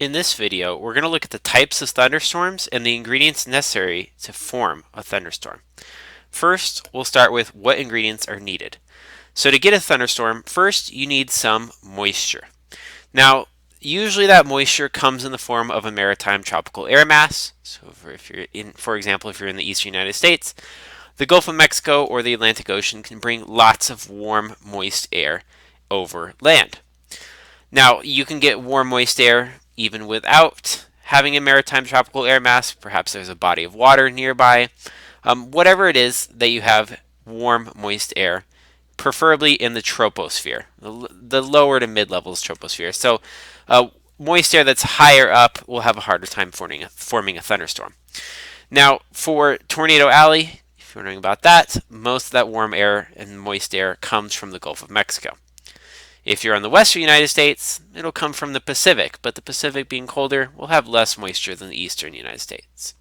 In this video, we're going to look at the types of thunderstorms and the ingredients necessary to form a thunderstorm. First, we'll start with what ingredients are needed. So to get a thunderstorm, first you need some moisture. Now, usually that moisture comes in the form of a maritime tropical air mass. So for example, if you're in the eastern United States, the Gulf of Mexico or the Atlantic Ocean can bring lots of warm, moist air over land. Now, you can get warm, moist air even without having a maritime tropical air mass. Perhaps there's a body of water nearby. Whatever it is that you have warm, moist air, preferably in the troposphere, the lower to mid-levels troposphere. So, moist air that's higher up will have a harder time forming a thunderstorm. Now, for Tornado Alley, if you're wondering about that, most of that warm air and moist air comes from the Gulf of Mexico. If you're on the western United States, it'll come from the Pacific, but the Pacific being colder will have less moisture than the eastern United States.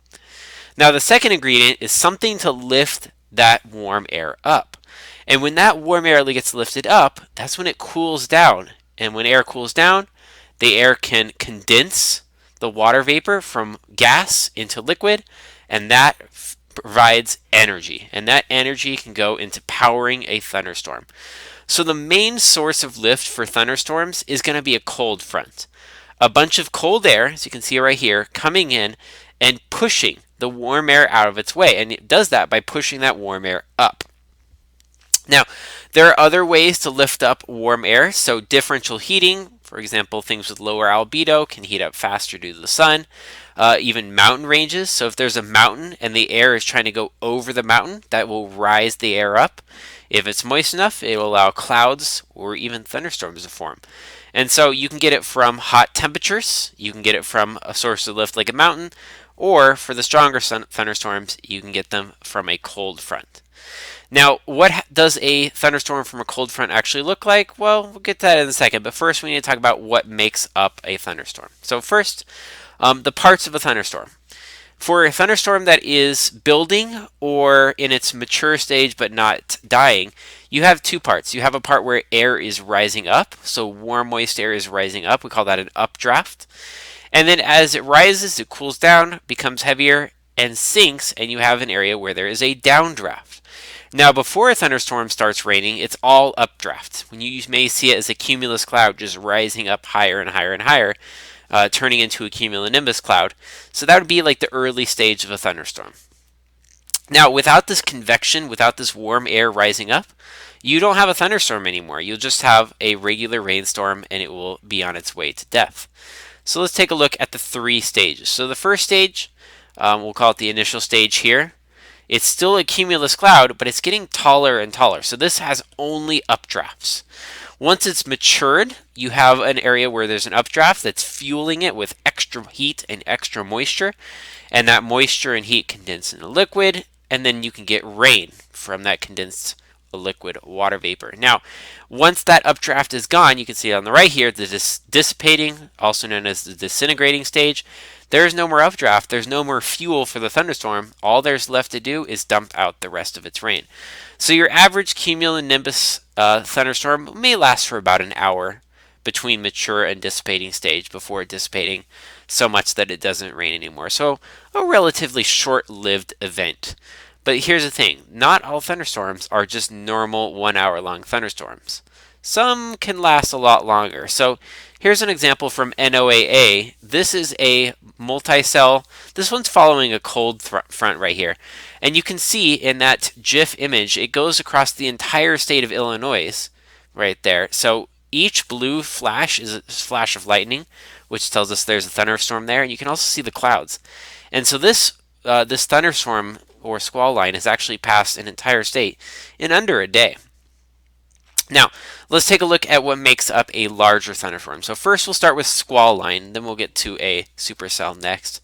Now, the second ingredient is something to lift that warm air up. And when that warm air gets lifted up, that's when it cools down. And when air cools down, the air can condense the water vapor from gas into liquid, and that provides energy. And that energy can go into powering a thunderstorm. So the main source of lift for thunderstorms is going to be a cold front. A bunch of cold air, as you can see right here, coming in and pushing the warm air out of its way. And it does that by pushing that warm air up. Now, there are other ways to lift up warm air. So differential heating, for example, things with lower albedo can heat up faster due to the sun. Even mountain ranges. So if there's a mountain and the air is trying to go over the mountain, that will rise the air up. If it's moist enough, it will allow clouds or even thunderstorms to form. And so you can get it from hot temperatures, you can get it from a source of lift like a mountain, or for the stronger thunderstorms, you can get them from a cold front. Now, what does a thunderstorm from a cold front actually look like? Well, we'll get to that in a second, but first we need to talk about what makes up a thunderstorm. So first, the parts of a thunderstorm. For a thunderstorm that is building or in its mature stage but not dying, you have two parts. You have a part where air is rising up, so warm, moist air is rising up. We call that an updraft. And then as it rises, it cools down, becomes heavier, and sinks, and you have an area where there is a downdraft. Now, before a thunderstorm starts raining, it's all updraft. When you may see it as a cumulus cloud just rising up higher and higher and higher, turning into a cumulonimbus cloud. So that would be like the early stage of a thunderstorm. Now, without this convection, without this warm air rising up, you don't have a thunderstorm anymore. You'll just have a regular rainstorm and it will be on its way to death. So let's take a look at the three stages. So the first stage, we'll call it the initial stage here. It's still a cumulus cloud, but it's getting taller and taller. So this has only updrafts. Once it's matured, you have an area where there's an updraft that's fueling it with extra heat and extra moisture, and that moisture and heat condense into liquid, and then you can get rain from that condensed liquid water vapor. Now, once that updraft is gone, you can see on the right here, the dissipating, also known as the disintegrating stage. There's no more updraft, there's no more fuel for the thunderstorm. All there's left to do is dump out the rest of its rain. So your average cumulonimbus thunderstorm may last for about an hour between mature and dissipating stage before dissipating so much that it doesn't rain anymore. So a relatively short-lived event. But here's the thing, not all thunderstorms are just normal 1 hour long thunderstorms. Some can last a lot longer. So here's an example from NOAA. This is a multicell. This one's following a cold front right here. And you can see in that GIF image, it goes across the entire state of Illinois right there. So each blue flash is a flash of lightning, which tells us there's a thunderstorm there. And you can also see the clouds. And so this thunderstorm or squall line has actually passed an entire state in under a day. Now, let's take a look at what makes up a larger thunderstorm. So first we'll start with squall line, then we'll get to a supercell next.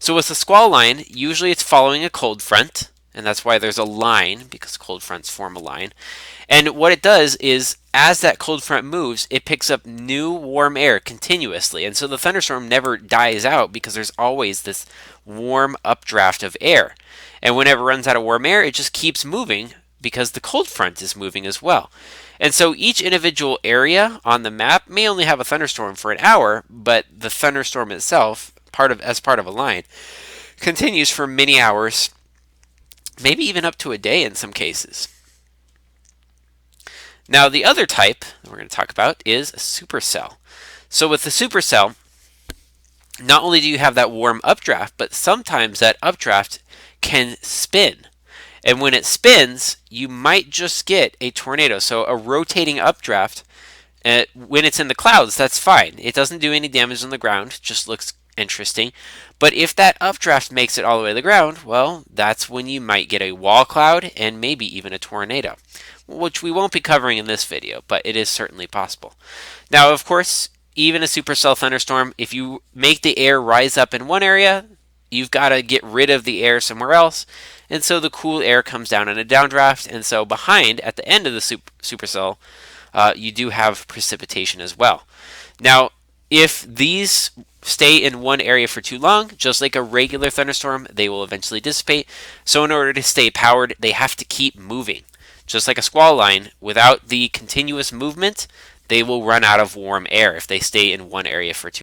So with the squall line, usually it's following a cold front, and that's why there's a line, because cold fronts form a line. And what it does is, as that cold front moves, it picks up new warm air continuously. And so the thunderstorm never dies out because there's always this warm updraft of air. And whenever it runs out of warm air, it just keeps moving because the cold front is moving as well. And so each individual area on the map may only have a thunderstorm for an hour, but the thunderstorm itself, as part of a line, continues for many hours, maybe even up to a day in some cases. Now the other type that we're going to talk about is a supercell. So with the supercell, not only do you have that warm updraft, but sometimes that updraft can spin. And when it spins, you might just get a tornado. So a rotating updraft, when it's in the clouds, that's fine. It doesn't do any damage on the ground, just looks interesting. But if that updraft makes it all the way to the ground, well, that's when you might get a wall cloud and maybe even a tornado, which we won't be covering in this video, but it is certainly possible. Now, of course, even a supercell thunderstorm, if you make the air rise up in one area, you've got to get rid of the air somewhere else, and so the cool air comes down in a downdraft, and so behind, at the end of the supercell, you do have precipitation as well. Now, if these stay in one area for too long, just like a regular thunderstorm, they will eventually dissipate. So in order to stay powered, they have to keep moving. Just like a squall line, without the continuous movement, they will run out of warm air if they stay in one area for too